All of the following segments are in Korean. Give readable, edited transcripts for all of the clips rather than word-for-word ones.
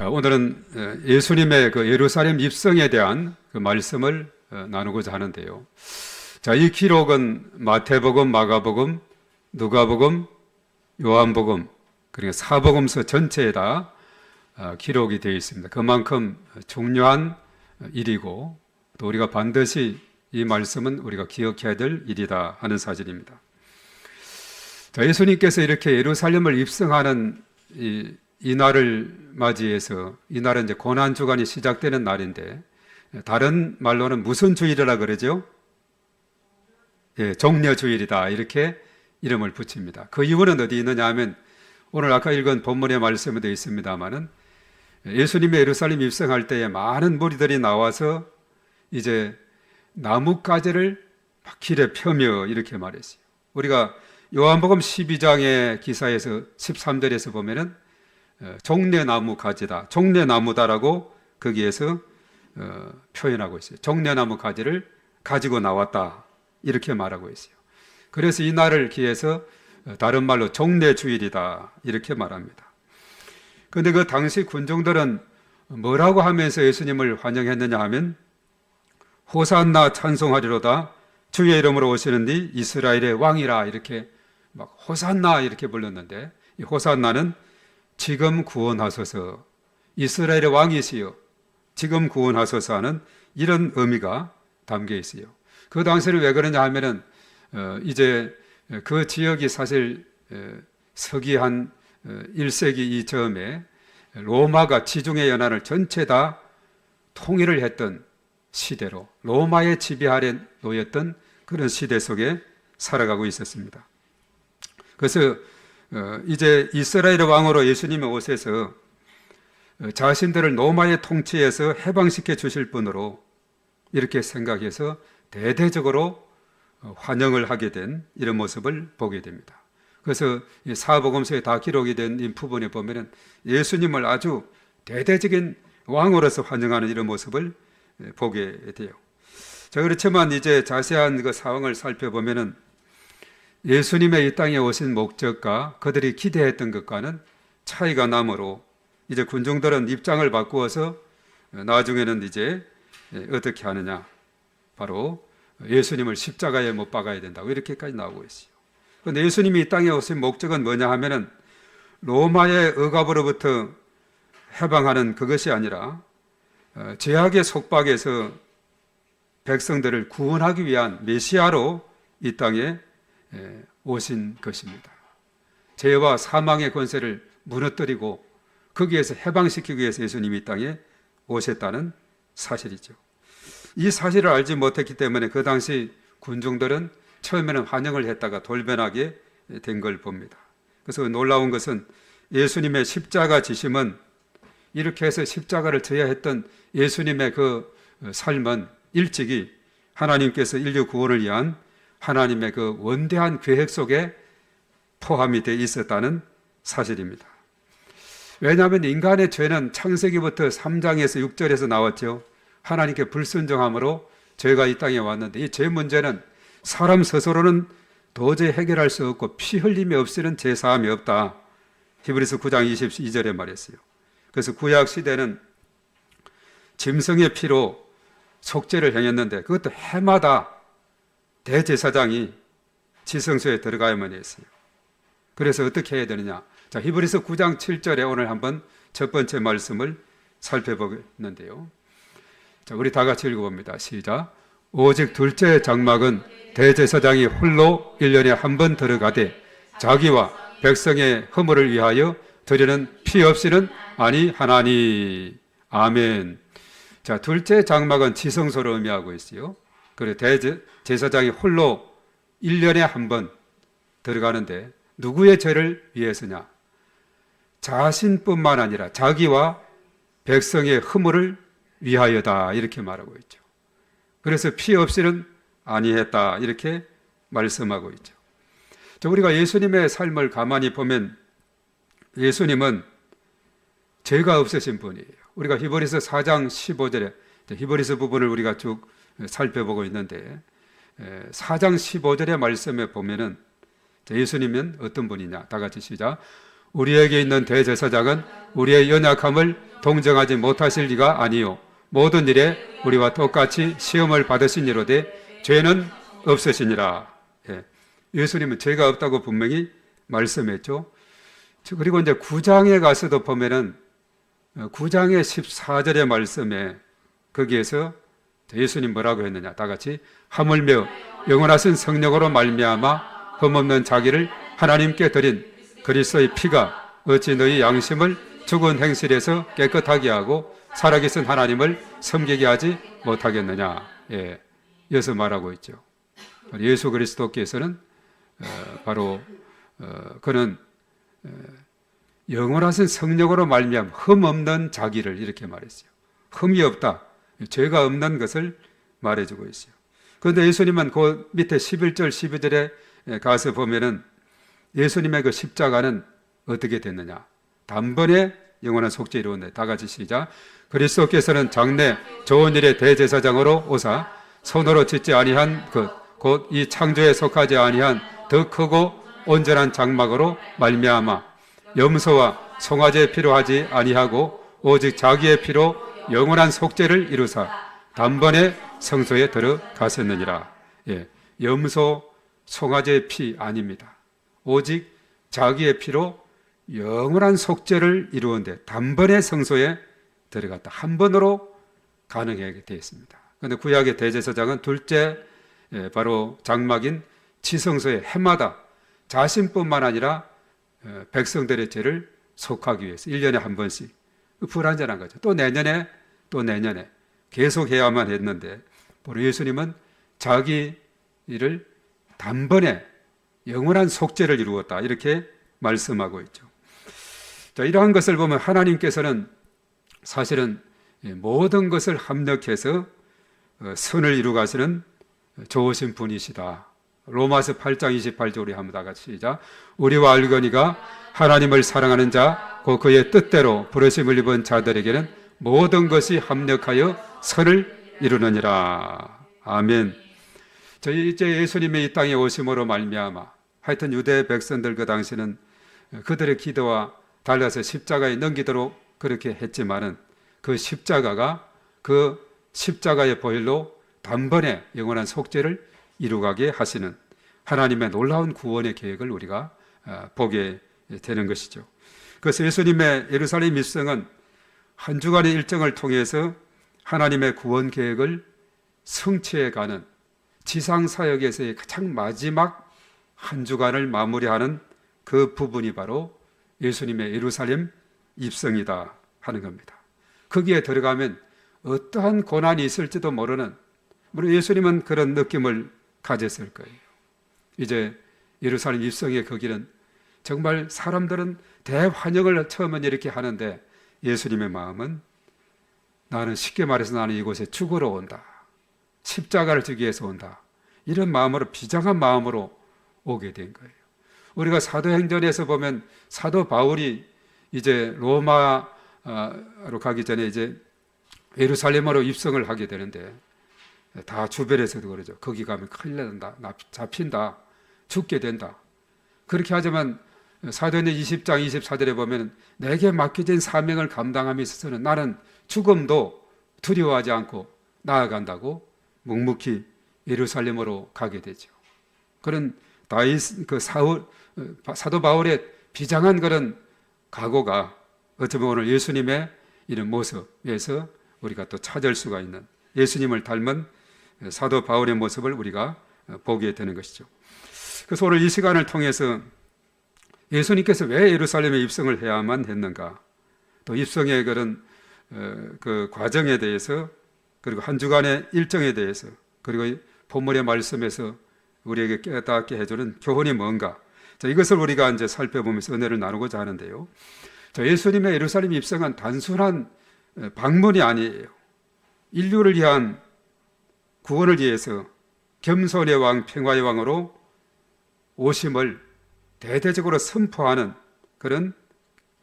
오늘은 예수님의 그 예루살렘 입성에 대한 그 말씀을 나누고자 하는데요. 자, 이 기록은 마태복음, 마가복음, 누가복음, 요한복음, 그러니까 사복음서 전체에다 기록이 되어 있습니다. 그만큼 중요한 일이고 또 우리가 반드시 이 말씀은 우리가 기억해야 될 일이다 하는 사실입니다. 자, 예수님께서 이렇게 예루살렘을 입성하는 이 날을 맞이해서, 이 날은 이제 고난 주간이 시작되는 날인데, 다른 말로는 무슨 주일이라 그러죠? 예, 종려 주일이다, 이렇게 이름을 붙입니다. 그 이유는 어디 있느냐 하면, 오늘 아까 읽은 본문의 말씀에 되어 있습니다만은, 예수님의 예루살렘 입성할 때에 많은 무리들이 나와서 이제 나뭇가지를 막 길에 펴며 이렇게 말했어요. 우리가 요한복음 12장의 기사에서 13절에서 보면은 종려나무 가지다, 종려나무다라고 거기에서 표현하고 있어요. 종려나무 가지를 가지고 나왔다, 이렇게 말하고 있어요. 그래서 이 날을 기해서 다른 말로 종려주일이다, 이렇게 말합니다. 그런데 그 당시 군중들은 뭐라고 하면서 예수님을 환영했느냐 하면, 호산나 찬송하리로다, 주의 이름으로 오시는 이 이스라엘의 왕이라, 이렇게 막 호산나 이렇게 불렀는데, 이 호산나는 지금 구원하소서, 이스라엘의 왕이시여 지금 구원하소서 하는 이런 의미가 담겨 있어요. 그 당시에는 왜 그러냐 하면은 이제 그 지역이 사실 서기 한 1세기 이점에 로마가 지중해 연안을 전체 다 통일을 했던 시대로, 로마의 지배 아래 놓였던 그런 시대 속에 살아가고 있었습니다. 그래서 이제 이스라엘의 왕으로 예수님이 오셔서 자신들을 로마의 통치에서 해방시켜 주실 분으로 이렇게 생각해서 대대적으로 환영을 하게 된 이런 모습을 보게 됩니다. 그래서 이 사복음서에 다 기록이 된 이 부분에 보면은 예수님을 아주 대대적인 왕으로서 환영하는 이런 모습을 보게 돼요. 자, 그렇지만 이제 자세한 그 상황을 살펴보면은 예수님의 이 땅에 오신 목적과 그들이 기대했던 것과는 차이가 나므로 이제 군중들은 입장을 바꾸어서 나중에는 이제 어떻게 하느냐, 바로 예수님을 십자가에 못 박아야 된다고 이렇게까지 나오고 있어요. 그런데 예수님이 이 땅에 오신 목적은 뭐냐 하면은 로마의 억압으로부터 해방하는 그것이 아니라 죄악의 속박에서 백성들을 구원하기 위한 메시아로 이 땅에 오신 것입니다. 죄와 사망의 권세를 무너뜨리고 거기에서 해방시키기 위해서 예수님이 이 땅에 오셨다는 사실이죠. 이 사실을 알지 못했기 때문에 그 당시 군중들은 처음에는 환영을 했다가 돌변하게 된 걸 봅니다. 그래서 놀라운 것은 예수님의 십자가 지심은, 이렇게 해서 십자가를 져야 했던 예수님의 그 삶은 일찍이 하나님께서 인류 구원을 위한 하나님의 그 원대한 계획 속에 포함이 되어 있었다는 사실입니다. 왜냐하면 인간의 죄는 창세기부터 3장에서 6절에서 나왔죠. 하나님께 불순종함으로 죄가 이 땅에 왔는데, 이 죄 문제는 사람 스스로는 도저히 해결할 수 없고 피 흘림이 없이는 죄 사함이 없다, 히브리서 9장 22절에 말했어요. 그래서 구약 시대는 짐승의 피로 속죄를 행했는데 그것도 해마다 대제사장이 지성소에 들어가야만 했어요. 그래서 어떻게 해야 되느냐? 자, 히브리서 9장 7절에 오늘 한번 첫 번째 말씀을 살펴보겠는데요. 자, 우리 다 같이 읽어봅니다. 시작. 오직 둘째 장막은 대제사장이 홀로 1년에 한 번 들어가되 자기와 백성의 허물을 위하여 드리는 피 없이는 아니하나니. 아멘. 자, 둘째 장막은 지성소를 의미하고 있어요. 그래, 대제사장이 홀로 1년에 한 번 들어가는데 누구의 죄를 위해서냐? 자신뿐만 아니라 자기와 백성의 허물을 위하여다, 이렇게 말하고 있죠. 그래서 피 없이는 아니했다, 이렇게 말씀하고 있죠. 자, 우리가 예수님의 삶을 가만히 보면 예수님은 죄가 없으신 분이에요. 우리가 히브리서 4장 15절에 히브리서 부분을 우리가 쭉 살펴보고 있는데 4장 15절의 말씀에 보면은 예수님은 어떤 분이냐? 다 같이 시작. 우리에게 있는 대제사장은 우리의 연약함을 동정하지 못하실 리가 아니요 모든 일에 우리와 똑같이 시험을 받으신 이로되 죄는 없으시니라. 예. 예수님은 죄가 없다고 분명히 말씀했죠. 그리고 이제 9장에 가서도 보면은 9장의 14절의 말씀에 거기에서 예수님 뭐라고 했느냐, 다 같이 하물며 영원하신 성령으로 말미암아 흠없는 자기를 하나님께 드린 그리스도의 피가 어찌 너희 양심을 죽은 행실에서 깨끗하게 하고 살아계신 하나님을 섬기게 하지 못하겠느냐. 예, 이어서 말하고 있죠. 예수 그리스도께서는 바로 그는 영원하신 성령으로 말미암아 흠없는 자기를 이렇게 말했어요. 흠이 없다, 죄가 없는 것을 말해주고 있어요. 그런데 예수님은 그 밑에 11절 12절에 가서 보면은 예수님의 그 십자가는 어떻게 됐느냐, 단번에 영원한 속죄 이루었네. 다 같이 시작. 그리스도께서는 장래 좋은 일의 대제사장으로 오사 손으로 짓지 아니한 것 곧 이 창조에 속하지 아니한 더 크고 온전한 장막으로 말미암아 염소와 송아지의 피로 하지 아니하고 오직 자기의 피로 영원한 속죄를 이루사 단번에 성소에 들어가셨느니라. 예, 염소, 송아지의 피 아닙니다. 오직 자기의 피로 영원한 속죄를 이루었는데 단번에 성소에 들어갔다. 한 번으로 가능하게 되어 있습니다. 그런데 구약의 대제사장은 둘째 바로 장막인 지성소에 해마다 자신뿐만 아니라 백성들의 죄를 속하기 위해서 1년에 한 번씩 불완전한 거죠. 또 내년에 계속 해야만 했는데 바로 예수님은 자기 일을 단번에 영원한 속죄를 이루었다, 이렇게 말씀하고 있죠. 자, 이러한 것을 보면 하나님께서는 사실은 모든 것을 합력해서 선을 이루가시는 좋으신 분이시다. 로마서 8장 28절 우리 한번 다 같이 시작. 우리와 알거니가 하나님을 사랑하는 자, 곧 그의 뜻대로 부르심을 입은 자들에게는 모든 것이 합력하여 선을 이루느니라. 아멘. 저희 이제 예수님의 이 땅에 오심으로 말미암아 하여튼 유대 백성들 그 당시는 그들의 기도와 달라서 십자가에 넘기도록 그렇게 했지만은 그 십자가가 그 십자가의 보혈로 단번에 영원한 속죄를 이루가게 하시는 하나님의 놀라운 구원의 계획을 우리가 보게 되는 것이죠. 그래서 예수님의 예루살렘 입성은 한 주간의 일정을 통해서 하나님의 구원 계획을 성취해가는 지상사역에서의 가장 마지막 한 주간을 마무리하는 그 부분이 바로 예수님의 예루살렘 입성이다 하는 겁니다. 거기에 들어가면 어떠한 고난이 있을지도 모르는, 물론 예수님은 그런 느낌을 가졌을 거예요. 이제 예루살렘 입성의 거기는 정말 사람들은 대환영을 처음엔 이렇게 하는데 예수님의 마음은 나는 쉽게 말해서 나는 이곳에 죽으러 온다, 십자가를 지기 위해서 온다, 이런 마음으로, 비장한 마음으로 오게 된 거예요. 우리가 사도행전에서 보면 사도 바울이 이제 로마로 가기 전에 이제 예루살렘으로 입성을 하게 되는데 다 주변에서도 그러죠. 거기 가면 큰일 난다, 잡힌다, 죽게 된다. 그렇게 하지만 사도행전 20장 24절에 보면 내게 맡겨진 사명을 감당함에 있어서는 나는 죽음도 두려워하지 않고 나아간다고 묵묵히 예루살렘으로 가게 되죠. 그런 사도 바울의 비장한 그런 각오가 어쩌면 오늘 예수님의 이런 모습에서 우리가 또 찾을 수가 있는, 예수님을 닮은 사도 바울의 모습을 우리가 보게 되는 것이죠. 그래서 오늘 이 시간을 통해서 예수님께서 왜 예루살렘에 입성을 해야만 했는가, 또 입성의 그런 그 과정에 대해서, 그리고 한 주간의 일정에 대해서, 그리고 본문의 말씀에서 우리에게 깨닫게 해주는 교훈이 뭔가, 자, 이것을 우리가 이제 살펴보면서 은혜를 나누고자 하는데요. 자, 예수님의 예루살렘 입성은 단순한 방문이 아니에요. 인류를 위한 구원을 위해서 겸손의 왕, 평화의 왕으로 오심을 대대적으로 선포하는 그런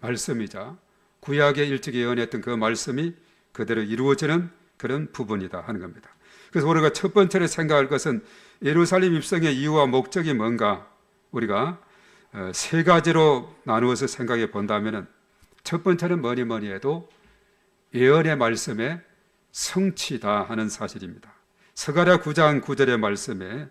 말씀이자 구약에 일찍이 예언했던 그 말씀이 그대로 이루어지는 그런 부분이다 하는 겁니다. 그래서 우리가 첫 번째로 생각할 것은 예루살렘 입성의 이유와 목적이 뭔가, 우리가 세 가지로 나누어서 생각해 본다면 첫 번째는 뭐니 해도 예언의 말씀의 성취다 하는 사실입니다. 스가랴 9장 9절의 말씀에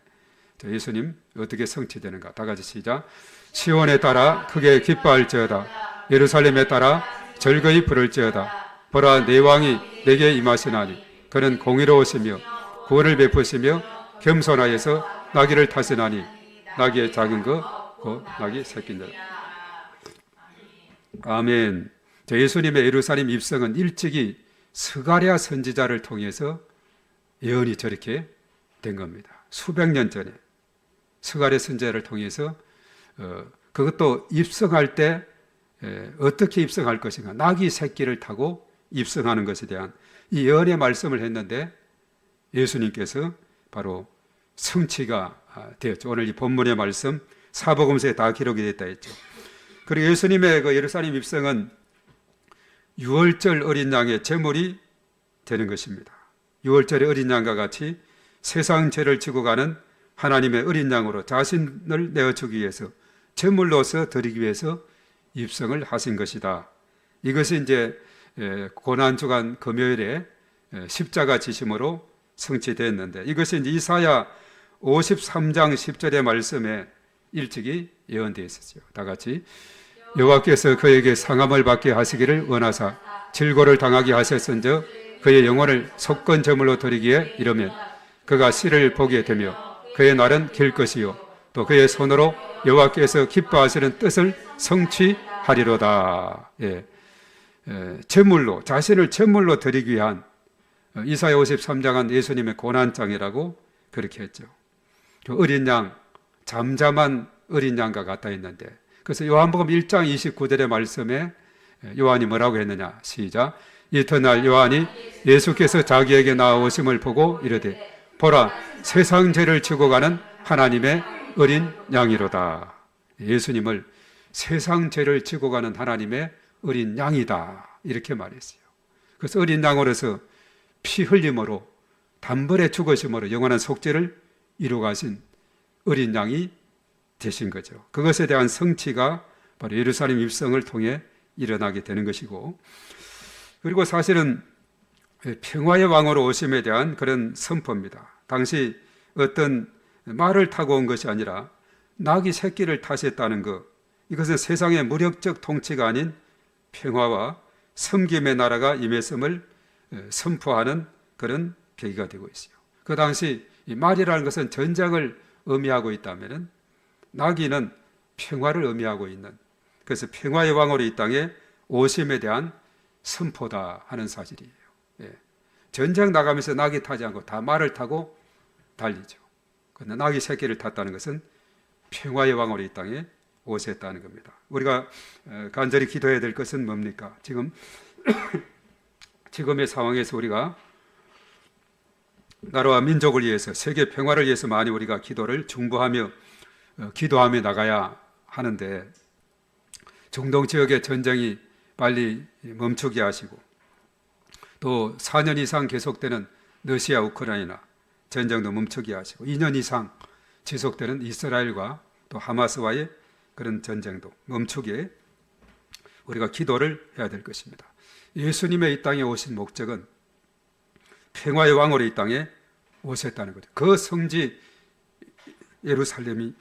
예수님 어떻게 성취되는가? 다 같이 시작. 시온에 따라 크게 기뻐할지어다. 예루살렘에 따라 즐거이 부를지어다. 보라, 내 왕이 내게 임하시나니 그는 공의로우시며 구원을 베푸시며 겸손하여서 나귀를 타시나니 나귀의 작은 것 곧 나귀 새끼들. 아멘. 예수님의 예루살렘 입성은 일찍이 스가랴 선지자를 통해서 예언이 저렇게 된 겁니다. 수백 년 전에 스가랴 선지자를 통해서 그것도 입성할 때 어떻게 입성할 것인가, 나귀 새끼를 타고 입성하는 것에 대한 이 예언의 말씀을 했는데 예수님께서 바로 성취가 되었죠. 오늘 이 본문의 말씀 사복음서에 다 기록이 됐다 했죠. 그리고 예수님의 그 예루살렘 입성은 유월절 어린 양의 제물이 되는 것입니다. 유월절의 어린 양과 같이 세상 죄를 지고 가는 하나님의 어린 양으로 자신을 내어주기 위해서 제물로서 드리기 위해서 입성을 하신 것이다. 이것이 이제 고난주간 금요일에 십자가 지심으로 성취됐는데, 이것이 이제 이사야 53장 10절의 말씀에 일찍이 예언되어 있었죠. 다 같이 여호와께서 그에게 상함을 받게 하시기를 원하사 질고를 당하게 하셨은즉 그의 영혼을 속건 제물로 드리기에 이르면 그가 씨를 보게 되며 그의 날은 길 것이요 또 그의 손으로 여호와께서 기뻐하시는 뜻을 성취하리로다. 제물로, 자신을 제물로 드리기 위한 이사야 53장은 예수님의 고난장이라고 그렇게 했죠. 그 어린 양, 잠잠한 어린 양과 같다 했는데, 그래서 요한복음 1장 29절의 말씀에 요한이 뭐라고 했느냐? 시작. 이튿날 요한이 예수께서 자기에게 나오심을 보고 이르되 보라, 세상 죄를 지고 가는 하나님의 어린 양이로다. 예수님을 세상 죄를 지고 가는 하나님의 어린 양이다, 이렇게 말했어요. 그래서 어린 양으로서 피 흘림으로 단번에 죽으심으로 영원한 속죄를 이루가신 어린 양이 되신 거죠. 그것에 대한 성취가 바로 예루살렘 입성을 통해 일어나게 되는 것이고, 그리고 사실은 평화의 왕으로 오심에 대한 그런 선포입니다. 당시 어떤 말을 타고 온 것이 아니라 나귀 새끼를 타셨다는 것, 이것은 세상의 무력적 통치가 아닌 평화와 섬김의 나라가 임했음을 선포하는 그런 계기가 되고 있어요. 그 당시 이 말이라는 것은 전쟁을 의미하고 있다면 나귀는 평화를 의미하고 있는, 그래서 평화의 왕으로 이 땅에 오심에 대한 선포다 하는 사실이에요. 전쟁 나가면서 나귀 타지 않고 다 말을 타고 달리죠. 그런데 나귀 새끼를 탔다는 것은 평화의 왕으로 이 땅에 오셨다는 겁니다. 우리가 간절히 기도해야 될 것은 뭡니까? 지금의 상황에서 우리가 나라와 민족을 위해서, 세계 평화를 위해서 많이 우리가 기도를 중보하며 기도하며 나가야 하는데, 중동 지역의 전쟁이 빨리 멈추게 하시고, 또 4년 이상 계속되는 러시아 우크라이나 전쟁도 멈추게 하시고, 2년 이상 지속되는 이스라엘과 또 하마스와의 그런 전쟁도 멈추게 우리가 기도를 해야 될 것입니다. 예수님의 이 땅에 오신 목적은 평화의 왕으로 이 땅에 오셨다는 거죠. 그 성지 예루살렘이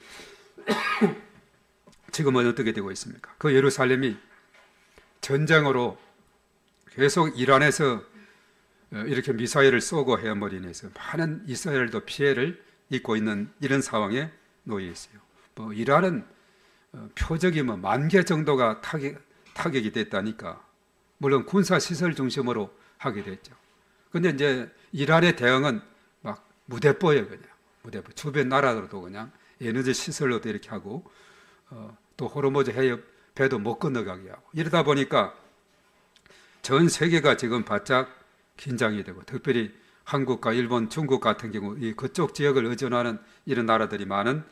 지금은 어떻게 되고 있습니까? 그 예루살렘이 전쟁으로 계속 이란에서 이렇게 미사일을 쏘고 해머로 인해서 많은 이스라엘도 피해를 입고 있는 이런 상황에 놓여 있어요. 이란은 표적이 10,000개 정도가 타격이 됐다니까, 물론 군사시설 중심으로 하게 됐죠. 근데 이제 이란의 대응은 막 무대뽀예요. 그냥 무대뽀, 주변 나라들도 그냥 에너지 시설로도 이렇게 하고, 또 호르무즈 해협 배도 못 건너가게 하고, 이러다 보니까 전 세계가 지금 바짝 긴장이 되고, 특별히 한국과 일본, 중국 같은 경우 이 그쪽 지역을 의존하는 이런 나라들이 많은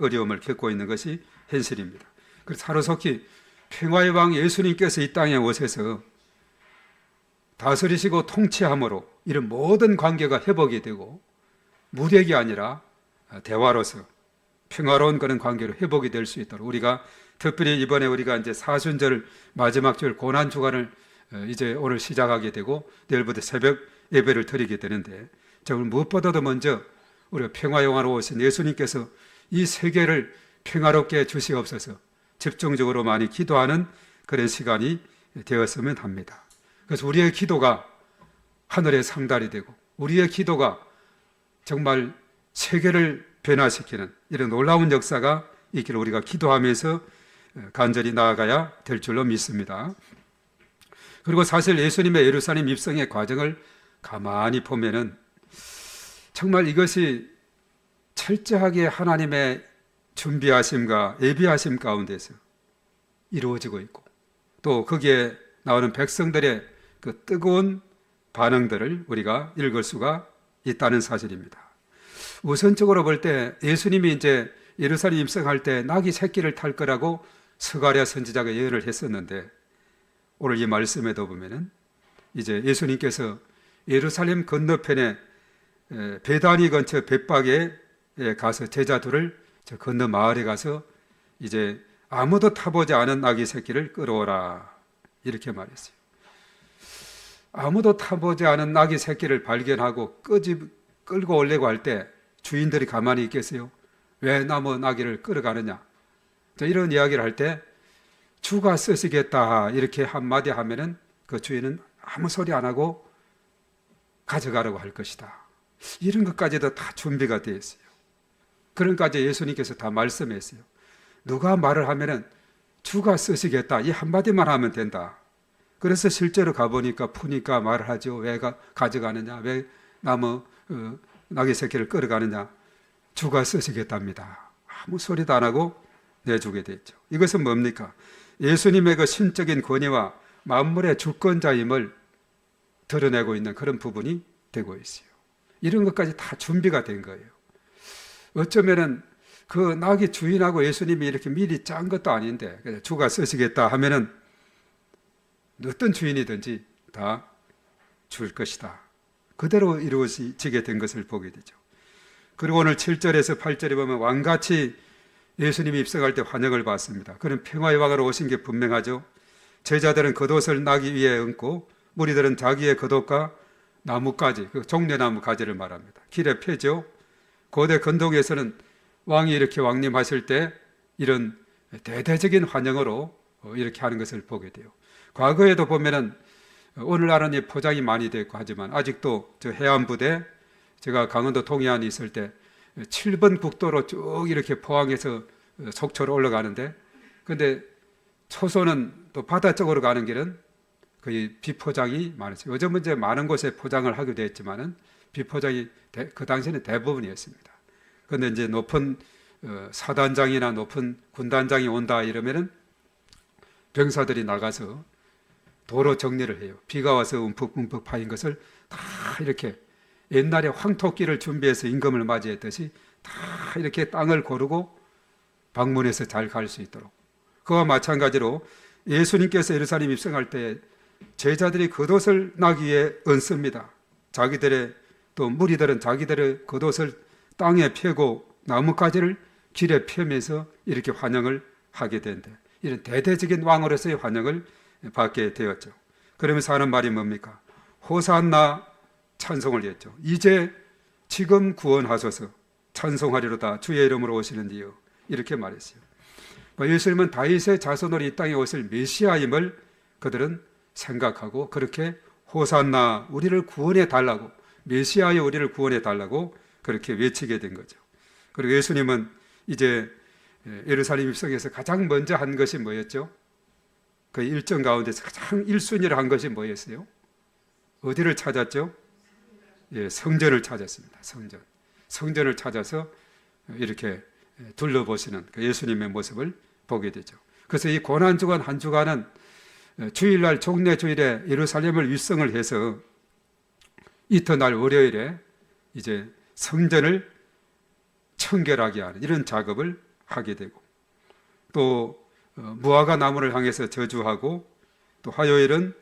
어려움을 겪고 있는 것이 현실입니다. 그래서 하루속히 평화의 왕 예수님께서 이 땅에 오셔서 다스리시고 통치함으로 이런 모든 관계가 회복이 되고, 무력이 아니라 대화로서 평화로운 그런 관계로 회복이 될 수 있도록 우리가 특별히 이번에 우리가 이제 사순절 마지막 주일 고난 주간을 이제 오늘 시작하게 되고 내일부터 새벽 예배를 드리게 되는데, 오늘 무엇보다도 먼저 우리가 평화영화로 오신 예수님께서 이 세계를 평화롭게 주시옵소서 집중적으로 많이 기도하는 그런 시간이 되었으면 합니다. 그래서 우리의 기도가 하늘의 상달이 되고 우리의 기도가 정말 세계를 변화시키는 이런 놀라운 역사가 있기를 우리가 기도하면서 간절히 나아가야 될 줄로 믿습니다. 그리고 사실 예수님의 예루살렘 입성의 과정을 가만히 보면은 정말 이것이 철저하게 하나님의 준비하심과 예비하심 가운데서 이루어지고 있고, 또 거기에 나오는 백성들의 그 뜨거운 반응들을 우리가 읽을 수가 있다는 사실입니다. 우선적으로 볼 때 예수님이 이제 예루살렘 입성할 때 낙이 새끼를 탈 거라고 스가랴 선지자가 예언을 했었는데, 오늘 이 말씀에도 보면은 이제 예수님께서 예루살렘 건너편에 베다니 근처 벳박에 가서 제자들을 저 건너 마을에 가서 이제 아무도 타보지 않은 아기 새끼를 끌어오라 이렇게 말했어요. 아무도 타보지 않은 아기 새끼를 발견하고 끌고 오려고 할 때 주인들이 가만히 있겠어요? 왜 남은 아기를 끌어가느냐? 이런 이야기를 할 때 주가 쓰시겠다 이렇게 한마디 하면은 그 주인은 아무 소리 안 하고 가져가라고 할 것이다. 이런 것까지도 다 준비가 되어 있어요. 그러니까 이제 예수님께서 다 말씀했어요. 누가 말을 하면은 주가 쓰시겠다 이 한마디만 하면 된다. 그래서 실제로 가보니까 푸니까 말을 하죠. 왜 가져가느냐? 왜 낙의 새끼를 끌어가느냐? 주가 쓰시겠답니다. 아무 소리도 안 하고 내주게 됐죠. 이것은 뭡니까? 예수님의 그 신적인 권위와 만물의 주권자임을 드러내고 있는 그런 부분이 되고 있어요. 이런 것까지 다 준비가 된 거예요. 어쩌면은 그 낙의 주인하고 예수님이 이렇게 미리 짠 것도 아닌데 주가 쓰시겠다 하면은 어떤 주인이든지 다 줄 것이다. 그대로 이루어지게 된 것을 보게 되죠. 그리고 오늘 7절에서 8절에 보면 왕같이 예수님이 입성할 때 환영을 받습니다. 그는 평화의 왕으로 오신 게 분명하죠. 제자들은 겉옷을 나귀 위에 얹고 무리들은 자기의 겉옷과 나뭇가지, 그 종려나무 가지를 말합니다. 길에 펴죠. 고대 건동에서는 왕이 이렇게 왕림하실 때 이런 대대적인 환영으로 이렇게 하는 것을 보게 돼요. 과거에도 보면은 오늘날은 이 포장이 많이 됐고 하지만 아직도 저 해안부대, 제가 강원도 동해안에 있을 때 7번 국도로 쭉 이렇게 포항에서 속초로 올라가는데, 근데 초소는 또 바다 쪽으로 가는 길은 거의 비포장이 많았어요. 요즘은 이제 많은 곳에 포장을 하기도 했지만은 비포장이 그 당시에는 대부분이었습니다. 그런데 이제 높은 사단장이나 높은 군단장이 온다 이러면은 병사들이 나가서 도로 정리를 해요. 비가 와서 움푹움푹 파인 것을 다 이렇게 옛날에 황토끼를 준비해서 임금을 맞이했듯이 다 이렇게 땅을 고르고 방문해서 잘 갈 수 있도록. 그와 마찬가지로 예수님께서 예루살렘 입성할 때 제자들이 겉옷을 나귀에 얹습니다. 자기들의 또 무리들은 자기들의 겉옷을 땅에 펴고 나뭇가지를 길에 펴면서 이렇게 환영을 하게 된다. 이런 대대적인 왕으로서의 환영을 받게 되었죠. 그러면서 하는 말이 뭡니까? 호산나 찬송을 했죠. 이제 지금 구원하소서 찬송하리로다 주의 이름으로 오시는 이여 이렇게 말했어요. 예수님은 다윗의 자손으로 이 땅에 오실 메시아임을 그들은 생각하고 그렇게 호산나 우리를 구원해 달라고, 메시아여 우리를 구원해 달라고 그렇게 외치게 된 거죠. 그리고 예수님은 이제 예루살렘 입성에서 가장 먼저 한 것이 뭐였죠? 그 일정 가운데서 가장 1순위를 한 것이 뭐였어요? 어디를 찾았죠? 예, 성전을 찾았습니다. 성전을 찾아서 이렇게 둘러보시는 그 예수님의 모습을 보게 되죠. 그래서 이 고난주간 한 주간은 주일날 종례 주일에 예루살렘을 입성을 해서 이튿날 월요일에 이제 성전을 청결하게 하는 이런 작업을 하게 되고, 또 무화과 나무를 향해서 저주하고, 또 화요일은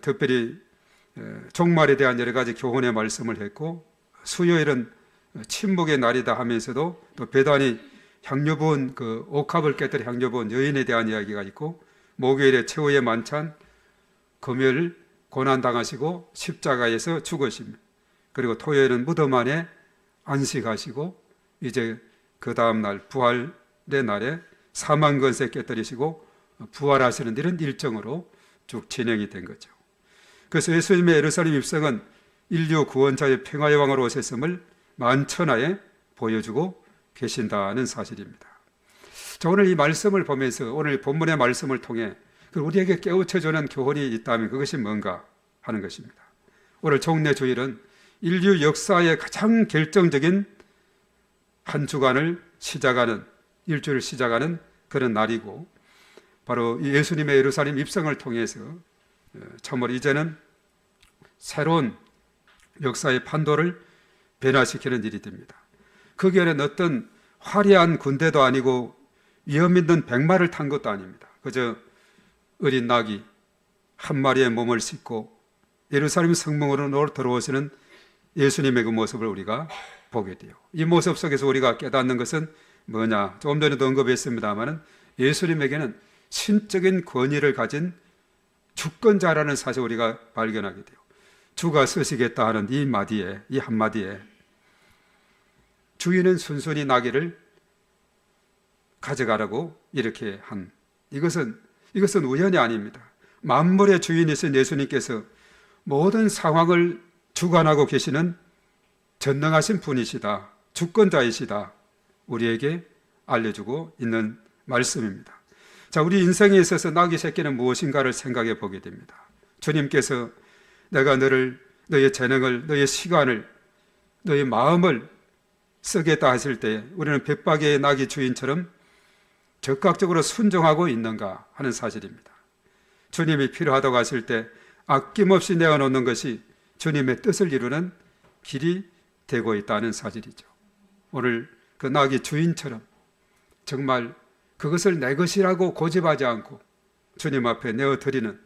특별히 종말에 대한 여러 가지 교훈의 말씀을 했고, 수요일은 침묵의 날이다 하면서도 또 베다니 향료 부은 그 옥합을 깨뜨려 향료 부은 여인에 대한 이야기가 있고, 목요일에 최후의 만찬, 금요일 고난당하시고 십자가에서 죽으시며, 그리고 토요일은 무덤 안에 안식하시고, 이제 그 다음날 부활의 날에 사망 권세 깨뜨리시고 부활하시는 이런 일정으로 쭉 진행이 된 거죠. 그래서 예수님의 예루살렘 입성은 인류 구원자의 평화의 왕으로 오셨음을 만천하에 보여주고 계신다는 사실입니다. 자, 오늘 이 말씀을 보면서, 오늘 본문의 말씀을 통해 우리에게 깨우쳐주는 교훈이 있다면 그것이 뭔가 하는 것입니다. 오늘 종례주일은 인류 역사의 가장 결정적인 한 주간을 시작하는, 일주일을 시작하는 그런 날이고, 바로 예수님의 예루살렘 입성을 통해서 참으로 이제는 새로운 역사의 판도를 변화시키는 일이 됩니다. 거기에는 어떤 화려한 군대도 아니고 위험 있는 백마를 탄 것도 아닙니다. 그저 어린 낙이 한 마리의 몸을 싣고 예루살렘 성문으로 들어오시는 예수님의 그 모습을 우리가 보게 돼요. 이 모습 속에서 우리가 깨닫는 것은 뭐냐? 조금 전에도 언급했습니다마는 예수님에게는 신적인 권위를 가진 주권자라는 사실을 우리가 발견하게 돼요. 주가 쓰시겠다 하는 이 마디에, 이 한마디에 주인은 순순히 나귀를 가져가라고 이렇게 한, 이것은 우연이 아닙니다. 만물의 주인이신 예수님께서 모든 상황을 주관하고 계시는 전능하신 분이시다, 주권자이시다, 우리에게 알려주고 있는 말씀입니다. 자, 우리 인생에 있어서 나귀 새끼는 무엇인가를 생각해 보게 됩니다. 주님께서 내가 너의 재능을, 너의 시간을, 너의 마음을 쓰겠다 하실 때 우리는 백박의 나귀 주인처럼 적극적으로 순종하고 있는가 하는 사실입니다. 주님이 필요하다고 하실 때 아낌없이 내어놓는 것이 주님의 뜻을 이루는 길이 되고 있다는 사실이죠. 오늘 그 나귀 주인처럼 정말 그것을 내 것이라고 고집하지 않고 주님 앞에 내어드리는,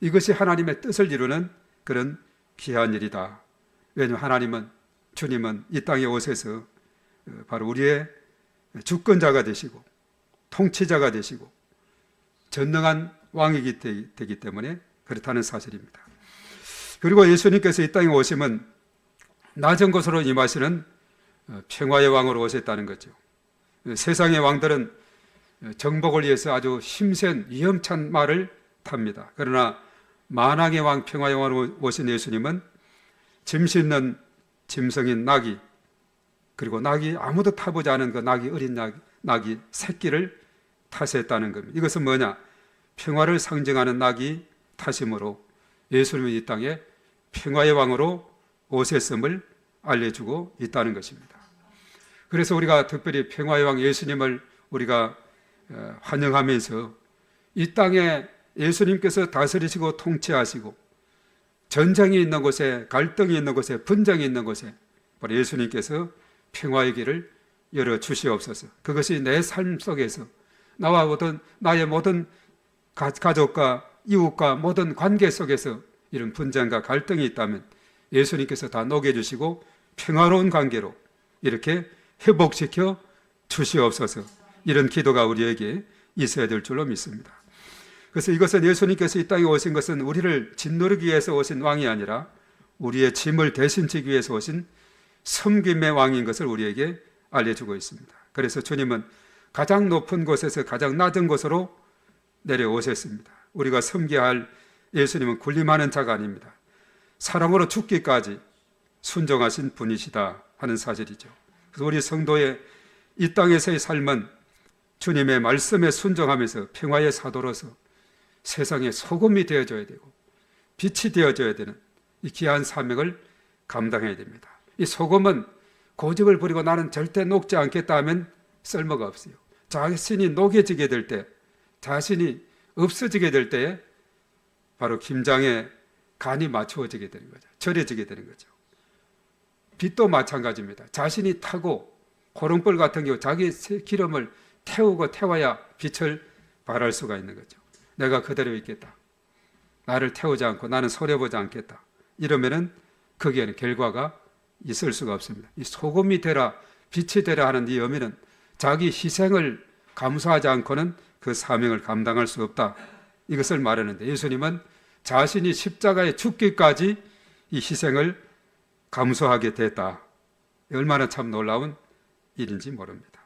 이것이 하나님의 뜻을 이루는 그런 귀한 일이다. 왜냐하면 주님은 이 땅에 오셔서 바로 우리의 주권자가 되시고 통치자가 되시고 전능한 왕이기 되기 때문에 그렇다는 사실입니다. 그리고 예수님께서 이 땅에 오시면 낮은 곳으로 임하시는 평화의 왕으로 오셨다는 거죠. 세상의 왕들은 정복을 위해서 아주 힘센 위험찬 말을 탑니다. 그러나 만왕의 왕, 평화의 왕으로 오신 예수님은 짐 싣는 짐승인 나귀, 그리고 나귀 아무도 타보지 않은 그 나귀, 어린 나귀 새끼를 타셨다는 겁니다. 이것은 뭐냐? 평화를 상징하는 나귀 타심으로 예수님이 이 땅에 평화의 왕으로 오셨음을 알려주고 있다는 것입니다. 그래서 우리가 특별히 평화의 왕 예수님을 우리가 환영하면서 이 땅에 예수님께서 다스리시고 통치하시고 전쟁이 있는 곳에, 갈등이 있는 곳에, 분쟁이 있는 곳에 바로 예수님께서 평화의 길을 열어주시옵소서. 그것이 내 삶 속에서 나의 모든 가족과 이웃과 모든 관계 속에서 이런 분쟁과 갈등이 있다면 예수님께서 다 녹여주시고 평화로운 관계로 이렇게 회복시켜 주시옵소서. 이런 기도가 우리에게 있어야 될 줄로 믿습니다. 그래서 이것은 예수님께서 이 땅에 오신 것은 우리를 짓누르기 위해서 오신 왕이 아니라 우리의 짐을 대신 지기 위해서 오신 섬김의 왕인 것을 우리에게 알려주고 있습니다. 그래서 주님은 가장 높은 곳에서 가장 낮은 곳으로 내려오셨습니다. 우리가 섬겨야 할 예수님은 군림하는 자가 아닙니다. 사랑으로 죽기까지 순종하신 분이시다 하는 사실이죠. 그래서 우리 성도의 이 땅에서의 삶은 주님의 말씀에 순종하면서 평화의 사도로서 세상에 소금이 되어줘야 되고 빛이 되어줘야 되는 이 귀한 사명을 감당해야 됩니다. 이 소금은 고집을 부리고 나는 절대 녹지 않겠다 하면 쓸모가 없어요. 자신이 녹여지게 될 때, 자신이 없어지게 될 때에 바로 김장에 간이 맞추어지게 되는 거죠. 절여지게 되는 거죠. 빛도 마찬가지입니다. 자신이 타고 호롱불 같은 경우 자기 기름을 태워야 빛을 발할 수가 있는 거죠. 내가 그대로 있겠다. 나를 태우지 않고 나는 소려보지 않겠다. 이러면은 거기에는 결과가 있을 수가 없습니다. 이 소금이 되라, 빛이 되라 하는 이 의미는 자기 희생을 감수하지 않고는 그 사명을 감당할 수 없다. 이것을 말하는데 예수님은 자신이 십자가에 죽기까지 이 희생을 감수하게 됐다. 얼마나 참 놀라운 일인지 모릅니다.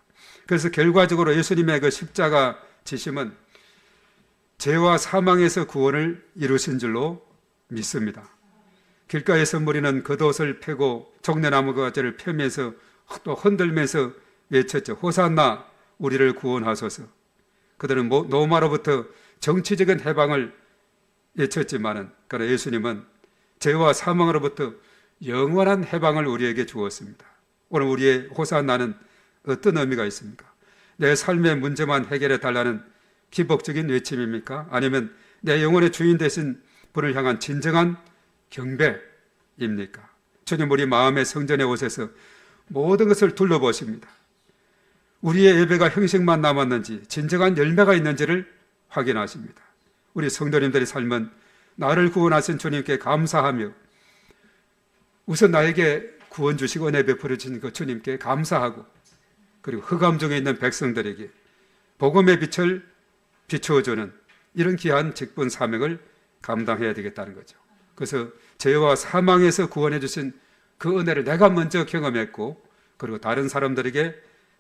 그래서 결과적으로 예수님의 그 십자가 지심은 죄와 사망에서 구원을 이루신 줄로 믿습니다. 길가에서 무리는 겉옷을 펴고 종려나무 가지를 펴면서 또 흔들면서 외쳤죠. 호산나 우리를 구원하소서. 그들은 로마로부터 정치적인 해방을 외쳤지만은 그러나 예수님은 죄와 사망으로부터 영원한 해방을 우리에게 주었습니다. 오늘 우리의 호산나는 어떤 의미가 있습니까? 내 삶의 문제만 해결해 달라는 기복적인 외침입니까? 아니면 내 영혼의 주인 되신 분을 향한 진정한 경배입니까? 주님 우리 마음의 성전에 오셔서 모든 것을 둘러보십니다. 우리의 예배가 형식만 남았는지 진정한 열매가 있는지를 확인하십니다. 우리 성도님들의 삶은 나를 구원하신 주님께 감사하며 우선 나에게 구원 주시고 은혜 베풀어 주신 그 주님께 감사하고 그리고 흑암 중에 있는 백성들에게 복음의 빛을 비추어주는 이런 귀한 직분 사명을 감당해야 되겠다는 거죠. 그래서 죄와 사망에서 구원해 주신 그 은혜를 내가 먼저 경험했고 그리고 다른 사람들에게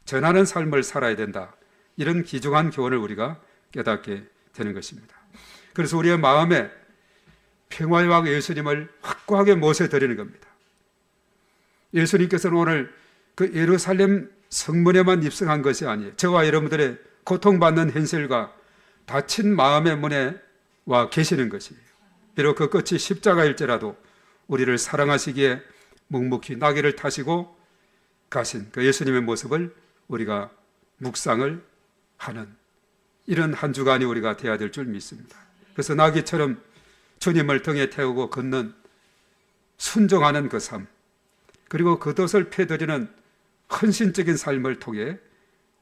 전하는 삶을 살아야 된다. 이런 귀중한 교훈을 우리가 깨닫게 되는 것입니다. 그래서 우리의 마음에 평화의 왕 예수님을 확고하게 모셔드리는 겁니다. 예수님께서는 오늘 그 예루살렘 성문에만 입성한 것이 아니에요. 저와 여러분들의 고통받는 현실과 다친 마음의 문에 와 계시는 것이에요. 비록 그 끝이 십자가일지라도 우리를 사랑하시기에 묵묵히 나귀를 타시고 가신 그 예수님의 모습을 우리가 묵상을 하는 이런 한 주간이 우리가 되어야 될 줄 믿습니다. 그래서 나귀처럼 주님을 등에 태우고 걷는 순종하는 그 삶, 그리고 겉옷을 펴드리는 헌신적인 삶을 통해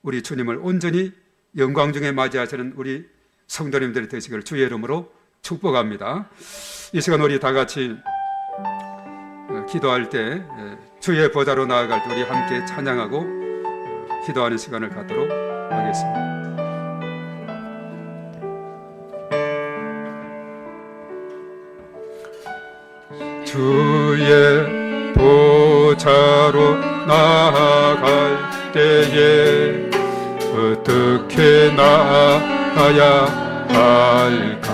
우리 주님을 온전히 영광 중에 맞이하시는 우리 성도님들이 되시기를 주의 이름으로 축복합니다. 이 시간 우리 다 같이 기도할 때 주의 보좌로 나아갈 때 우리 함께 찬양하고 기도하는 시간을 갖도록 하겠습니다. 주의 보좌로 나아갈 때에 어떻게 나아가야 할까?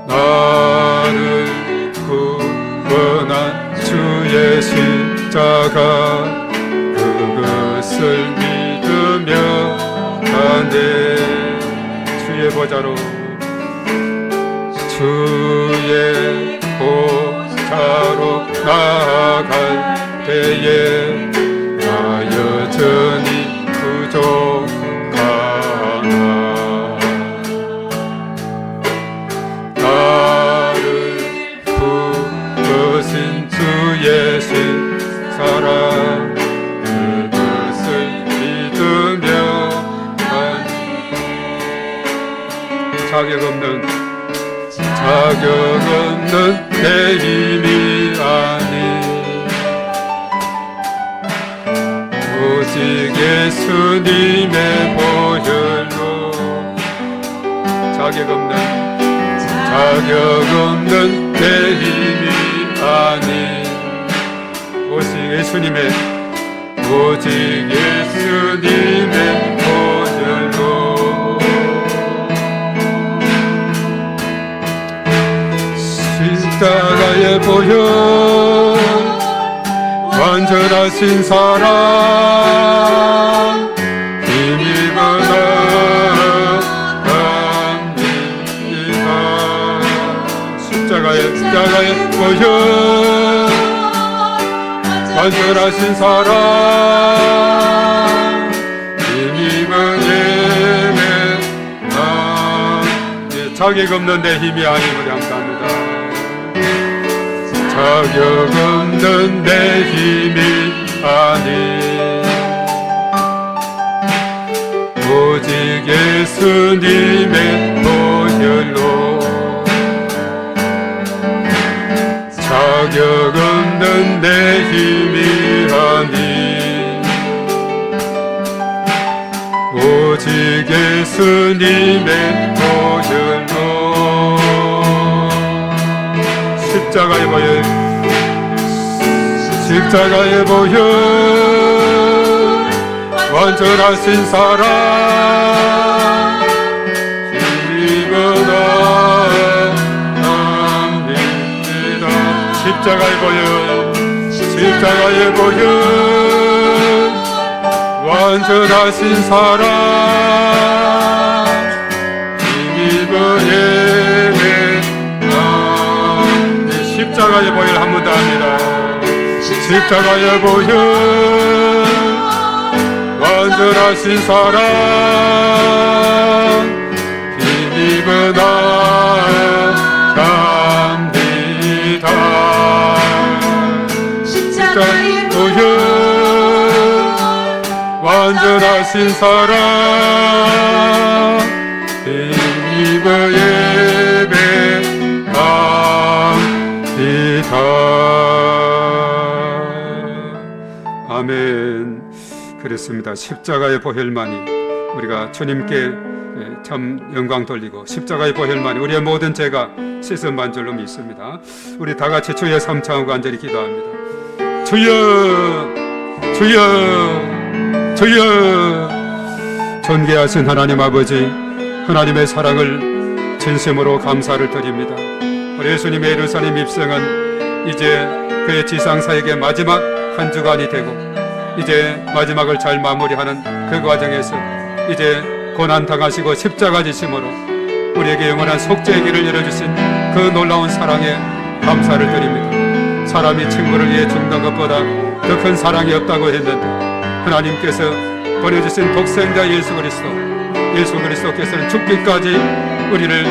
나를 구원한 주의 십자가 그것을 믿으며 가네. 주의 보좌로 주의 보좌로 나아갈 때에 나 여전히 부족하나. 나를 부르신 주의 십사랑 그것을 믿으며 자격 없는 내 힘이 아닌 오직 예수님의 보혈로 자격 없는 내 힘이 아닌 오직 예수님의 보혈로 십자가의 보혈 완전하신 사랑 힘입어 나갑니다. 십자가의 보혈 완전하신 사랑 힘입어 예매 자격 없는 내 힘이 아님을 감사합니다. 자격 없는 내 힘이 아닌 오직 예수님의 보혈로 자격 없는 내 힘이 아닌 오직 예수님의 보혈로 십자가의 보혈, 십자가의 보혈, 완전하신 사랑 힘입어다 합니다. 십자가의 보혈, 십자가의 보혈, 완전하신 사랑 힘입어 예배합니다. 십자가의 보혈 한 번 더 합니다. 십자가의 보혈, 완전하신 사랑 힘입어 나갑니다. 십자가의 보혈, 완전하신 사랑 힘입어 예배합니다. 아멘. 그렇습니다. 십자가의 보혈만이 우리가 주님께 참 영광 돌리고 십자가의 보혈만이 우리의 모든 죄가 씻음만 줄로 믿습니다. 우리 다 같이 주여 삼창하고 간절히 기도합니다. 주여, 주여, 주여. 존귀하신 하나님 아버지, 하나님의 사랑을 진심으로 감사를 드립니다. 우리 예수님의 예루살렘 입성은 이제 그의 지상사역의 마지막 한 주간이 되고 이제 마지막을 잘 마무리하는 그 과정에서 이제 고난당하시고 십자가 지심으로 우리에게 영원한 속죄의 길을 열어주신 그 놀라운 사랑에 감사를 드립니다. 사람이 친구를 위해 죽는 것보다 더 큰 사랑이 없다고 했는데 하나님께서 보내주신 독생자 예수 그리스도께서는 죽기까지 우리를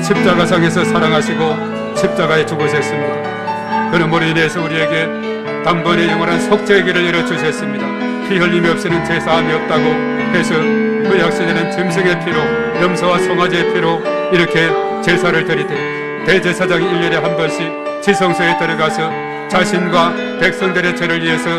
십자가상에서 사랑하시고 십자가에 죽으셨습니다. 그러므로 인해서 우리에게 단번에 영원한 속죄의 길을 열어주셨습니다. 피 흘림이 없이는 제사함이 없다고 해서 그 약속에는 짐승의 피로, 염소와 송아지의 피로 이렇게 제사를 드리되 대제사장이 1년에 한 번씩 지성소에 들어가서 자신과 백성들의 죄를 위해서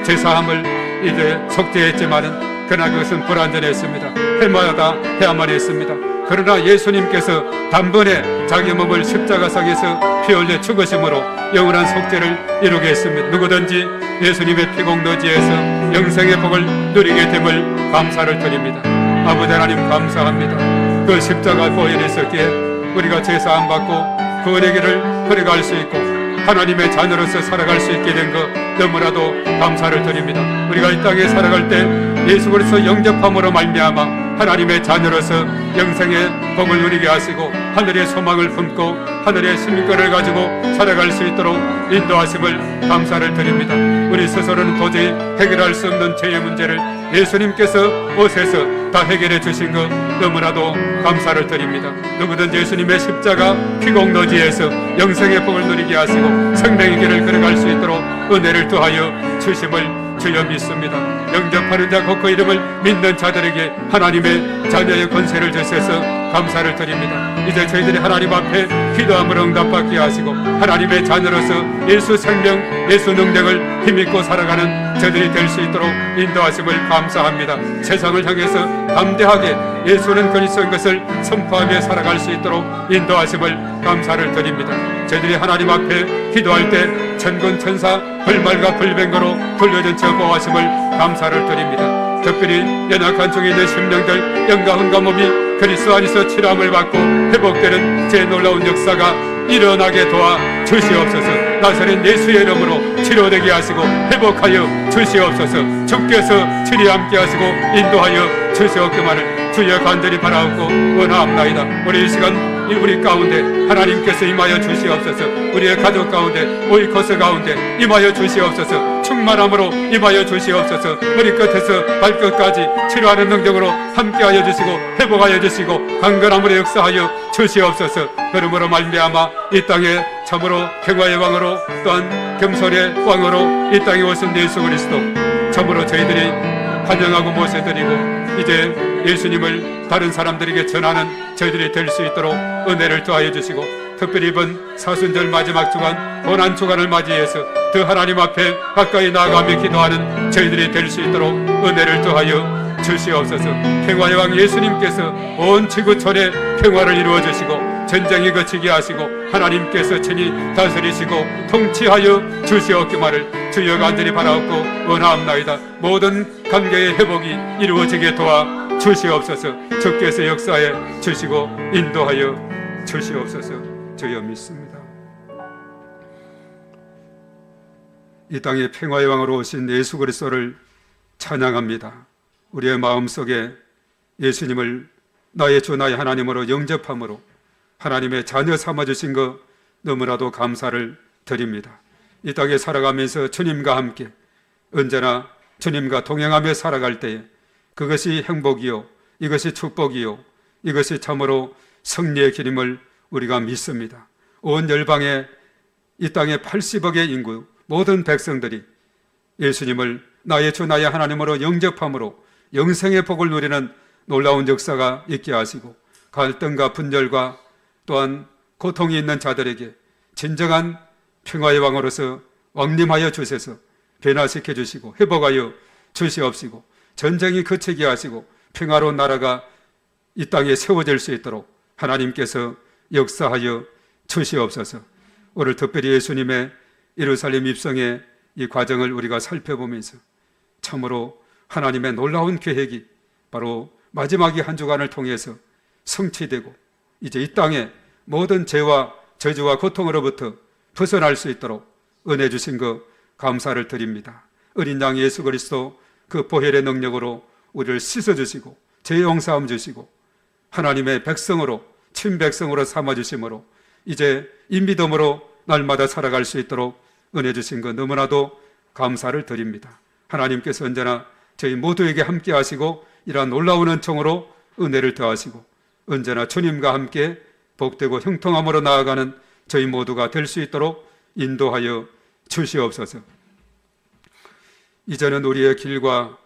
제사함을 이제 속죄했지만은 그러나 그것은 불완전했습니다. 해마다 해야만 했습니다. 그러나 예수님께서 단번에 자기 몸을 십자가상에서 피 흘려 죽으심으로 영원한 속죄를 이루게 했습니다. 누구든지 예수님의 피공로지에서 영생의 복을 누리게 됨을 감사를 드립니다. 아버지 하나님 감사합니다. 그 십자가 보혈이 있었기에 우리가 제사함 받고 그 은혜의 길을 걸어갈 수 있고 하나님의 자녀로서 살아갈 수 있게 된 것 너무나도 감사를 드립니다. 우리가 이 땅에 살아갈 때 예수 그리스도 영접함으로 말미암아 하나님의 자녀로서 영생의 복을 누리게 하시고 하늘의 소망을 품고 하늘의 시민권을 가지고 살아갈 수 있도록 인도하심을 감사를 드립니다. 우리 스스로는 도저히 해결할 수 없는 죄의 문제를 예수님께서 오셔서 다 해결해 주신 것 너무나도 감사를 드립니다. 누구든지 예수님의 십자가 피공로지에서 영생의 복을 누리게 하시고 생명의 길을 걸어갈 수 있도록 은혜를 더하여 주심을 주여 믿습니다. 영접하는 자 곧 그 이름을 믿는 자들에게 하나님의 자녀의 권세를 주셔서 감사를 드립니다. 이제 저희들이 하나님 앞에 기도함으로 응답받게 하시고 하나님의 자녀로서 예수 생명, 예수 능력을 힘입고 살아가는 저들이 될 수 있도록 인도하심을 감사합니다. 세상을 향해서 담대하게 예수는 그리스도인 것을 선포하며 살아갈 수 있도록 인도하심을 감사를 드립니다. 저희들이 하나님 앞에 기도할 때 천군 천사 불말과 불병거로 돌려준 저 보호하심을 감사를 드립니다. 특별히 연약한 중에 있는 심령들 영과 흥과 몸이 그리스도 안에서 치료함을 받고 회복되는 제 놀라운 역사가 일어나게 도와 주시옵소서. 나사렛 예수의 이름으로 치료되게 하시고 회복하여 주시옵소서. 주께서 치료 함께 하시고 인도하여 주시옵기만을 주여 간절히 바라옵고 원하옵나이다. 우리 이 시간 우리 가운데 하나님께서 임하여 주시옵소서. 우리의 가족 가운데 오이코스 가운데 임하여 주시옵소서. 충만함으로 임하여 주시옵소서. 머리끝에서 발끝까지 치료하는 능력으로 함께하여 주시고 회복하여 주시고 강건함으로 역사하여 주시옵소서. 그러므로 말미암아 이 땅에 참으로 평화의 왕으로 또한 겸손의 왕으로 이 땅에 오신 예수 그리스도 참으로 저희들이 환영하고 모셔드리고 이제 예수님을 다른 사람들에게 전하는 저희들이 될 수 있도록 은혜를 더하여 주시고 특별히 이번 사순절 마지막 주간 고난 주간을 맞이해서 더 하나님 앞에 가까이 나아가며 기도하는 저희들이 될 수 있도록 은혜를 더하여 주시옵소서. 평화의 왕 예수님께서 온 지구촌에 평화를 이루어 주시고 전쟁이 그치게 하시고 하나님께서 친히 다스리시고 통치하여 주시옵기만을 주여 간절히 바라옵고 원하옵나이다. 모든 관계의 회복이 이루어지게 도와 주시옵소서. 주께서 역사해 주시고 인도하여 주시옵소서. 주여 믿습니다. 이 땅에 평화의 왕으로 오신 예수 그리스도를 찬양합니다. 우리의 마음속에 예수님을 나의 주 나의 하나님으로 영접함으로 하나님의 자녀 삼아주신 것 너무나도 감사를 드립니다. 이 땅에 살아가면서 주님과 함께 언제나 주님과 동행하며 살아갈 때에 그것이 행복이요, 이것이 축복이요, 이것이 참으로 승리의 길임을 우리가 믿습니다. 온 열방에 이 땅의 80억의 인구 모든 백성들이 예수님을 나의 주 나의 하나님으로 영접함으로 영생의 복을 누리는 놀라운 역사가 있게 하시고 갈등과 분열과 또한 고통이 있는 자들에게 진정한 평화의 왕으로서 왕림하여 주셔서 변화시켜 주시고 회복하여 주시옵시고 전쟁이 그치게 하시고 평화로운 나라가 이 땅에 세워질 수 있도록 하나님께서 역사하여 주시옵소서. 오늘 특별히 예수님의 예루살렘 입성의 이 과정을 우리가 살펴보면서 참으로 하나님의 놀라운 계획이 바로 마지막의 한 주간을 통해서 성취되고 이제 이 땅에 모든 죄와 저주와 고통으로부터 벗어날 수 있도록 은혜 주신 것 감사를 드립니다. 어린 양 예수 그리스도 그 보혈의 능력으로 우리를 씻어주시고 죄 용서함 주시고 하나님의 백성으로 친백성으로 삼아주심으로 이제 이 믿음으로 날마다 살아갈 수 있도록 은혜 주신 것 너무나도 감사를 드립니다. 하나님께서 언제나 저희 모두에게 함께 하시고 이러한 놀라운 은총으로 은혜를 더하시고 언제나 주님과 함께 복되고 형통함으로 나아가는 저희 모두가 될 수 있도록 인도하여 주시옵소서. 이제는 우리의 길과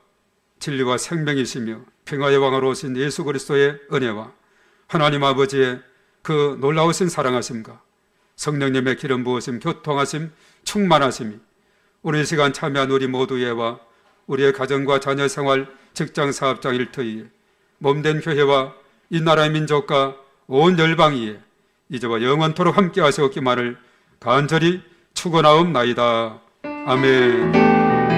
진리와 생명이시며 평화의 왕으로 오신 예수 그리스도의 은혜와 하나님 아버지의 그 놀라우신 사랑하심과 성령님의 기름 부으심, 교통하심, 충만하심이 오늘 이 시간 참여한 우리 모두에와 우리의 가정과 자녀 생활, 직장, 사업장, 일터위에 몸된 교회와 이 나라의 민족과 온 열방위에 이제와 영원토록 함께 하시옵기만을 간절히 축원하옵나이다. 아멘.